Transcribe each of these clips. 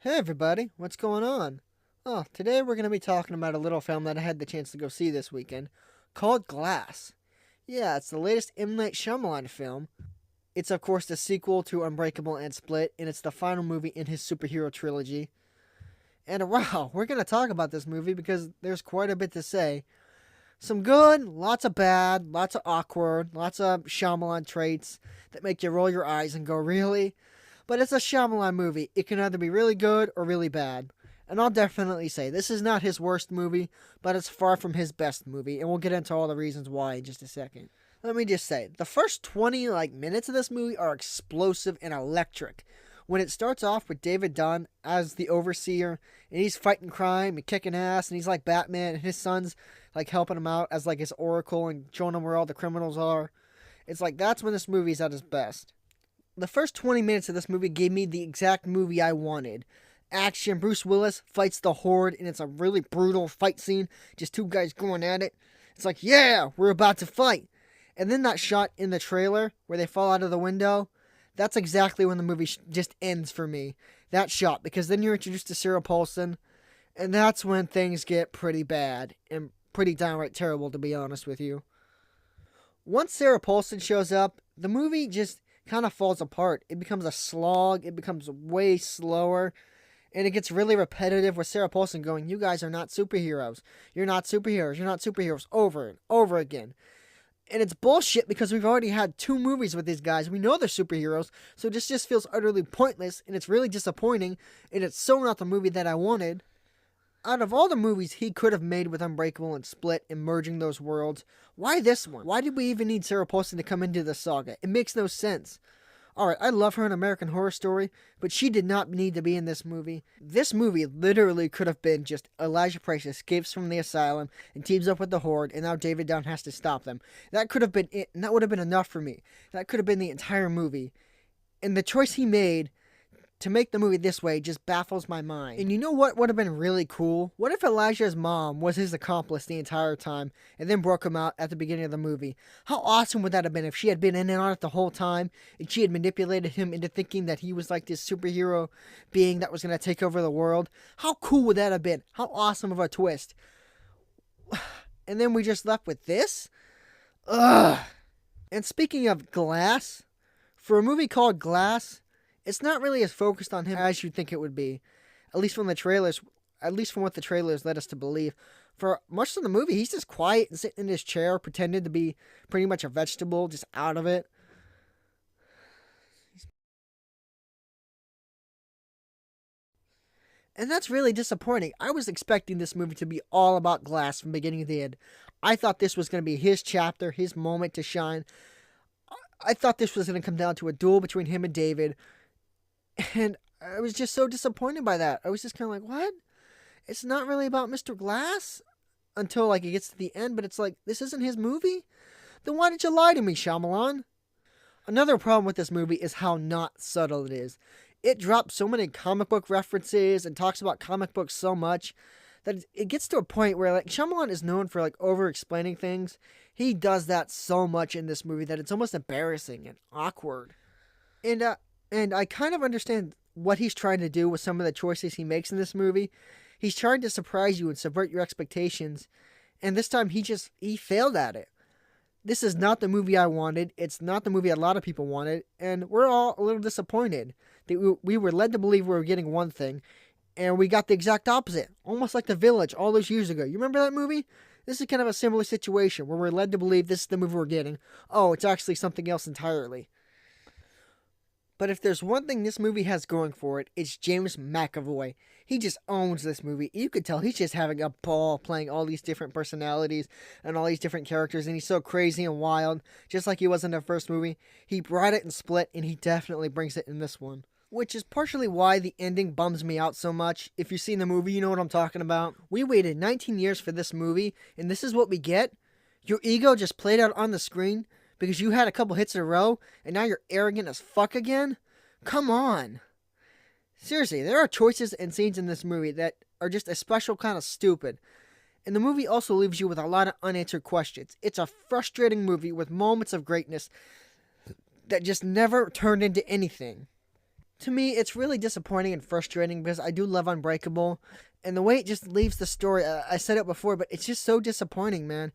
Hey everybody, what's going on? Oh, today we're going to be talking about a little film that I had the chance to go see this weekend called Glass. Yeah, it's the latest M. Night Shyamalan film. It's, of course, the sequel to Unbreakable and Split, and it's the final movie in his superhero trilogy. And wow, we're going to talk about this movie because there's quite a bit to say. Some good, lots of bad, lots of awkward, lots of Shyamalan traits that make you roll your eyes and go, really? But it's a Shyamalan movie. It can either be really good or really bad. And I'll definitely say this is not his worst movie, but it's far from his best movie, and we'll get into all the reasons why in just a second. Let me just say, the first 20 minutes of this movie are explosive and electric. When it starts off with David Dunn as the overseer, and he's fighting crime and kicking ass, and he's like Batman, and his son's like helping him out as like his oracle and showing him where all the criminals are. It's like that's when this movie's at its best. The first 20 minutes of this movie gave me the exact movie I wanted. Action, Bruce Willis fights the Horde, and it's a really brutal fight scene. Just two guys going at it. It's like, yeah, we're about to fight. And then that shot in the trailer where they fall out of the window, that's exactly when the movie just ends for me. That shot, because then you're introduced to Sarah Paulson, and that's when things get pretty bad and pretty downright terrible, to be honest with you. Once Sarah Paulson shows up, the movie just kind of falls apart. It becomes a slog. It becomes way slower. And it gets really repetitive with Sarah Paulson going, you guys are not superheroes. You're not superheroes. You're not superheroes. Over and over again. And it's bullshit because we've already had 2 movies with these guys. We know they're superheroes. So this just feels utterly pointless. And it's really disappointing. And it's so not the movie that I wanted. Out of all the movies he could have made with Unbreakable and Split and merging those worlds, why this one? Why did we even need Sarah Paulson to come into the saga? It makes no sense. Alright, I love her in American Horror Story, but she did not need to be in this movie. This movie literally could have been just Elijah Price escapes from the asylum and teams up with the Horde, and now David Dunn has to stop them. That could have been it, and that would have been enough for me. That could have been the entire movie. And the choice he made to make the movie this way just baffles my mind. And you know what would have been really cool? What if Elijah's mom was his accomplice the entire time and then broke him out at the beginning of the movie? How awesome would that have been if she had been in and on it the whole time and she had manipulated him into thinking that he was like this superhero being that was going to take over the world? How cool would that have been? How awesome of a twist. And then we just left with this? Ugh. And speaking of Glass, for a movie called Glass, it's not really as focused on him as you'd think it would be. At least from what the trailers led us to believe. For much of the movie, he's just quiet and sitting in his chair, pretending to be pretty much a vegetable, just out of it. And that's really disappointing. I was expecting this movie to be all about Glass from beginning to end. I thought this was going to be his chapter, his moment to shine. I thought this was going to come down to a duel between him and David. And I was just so disappointed by that. I was just kind of like, what? It's not really about Mr. Glass until it gets to the end, but it's like, this isn't his movie? Then why did you lie to me, Shyamalan? Another problem with this movie is how not subtle it is. It drops so many comic book references and talks about comic books so much that it gets to a point where Shyamalan is known for over explaining things. He does that so much in this movie that it's almost embarrassing and awkward. And I kind of understand what he's trying to do with some of the choices he makes in this movie. He's trying to surprise you and subvert your expectations. And this time he failed at it. This is not the movie I wanted. It's not the movie a lot of people wanted. And we're all a little disappointed that we were led to believe we were getting one thing. And we got the exact opposite. Almost like The Village all those years ago. You remember that movie? This is kind of a similar situation where we're led to believe this is the movie we're getting. Oh, it's actually something else entirely. But if there's one thing this movie has going for it, it's James McAvoy. He just owns this movie. You could tell he's just having a ball playing all these different personalities and all these different characters, and he's so crazy and wild, just like he was in the first movie. He brought it in Split, and he definitely brings it in this one. Which is partially why the ending bums me out so much. If you've seen the movie, you know what I'm talking about. We waited 19 years for this movie, and this is what we get? Your ego just played out on the screen because you had a couple hits in a row, and now you're arrogant as fuck again? Come on. Seriously, there are choices and scenes in this movie that are just a special kind of stupid. And the movie also leaves you with a lot of unanswered questions. It's a frustrating movie with moments of greatness that just never turned into anything. To me, it's really disappointing and frustrating because I do love Unbreakable, and the way it just leaves the story, I said it before, but it's just so disappointing, man.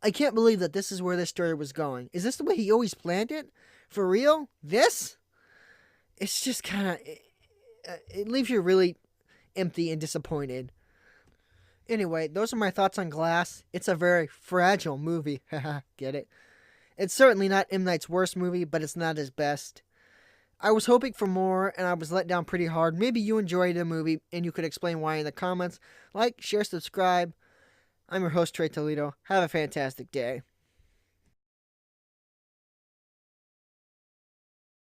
I can't believe that this is where this story was going. Is this the way he always planned it? For real? This? It's just kind of, it leaves you really empty and disappointed. Anyway, those are my thoughts on Glass. It's a very fragile movie. Haha, get it? It's certainly not M. Night's worst movie, but it's not his best. I was hoping for more, and I was let down pretty hard. Maybe you enjoyed the movie, and you could explain why in the comments. Like, share, subscribe. I'm your host, Trey Toledo. Have a fantastic day.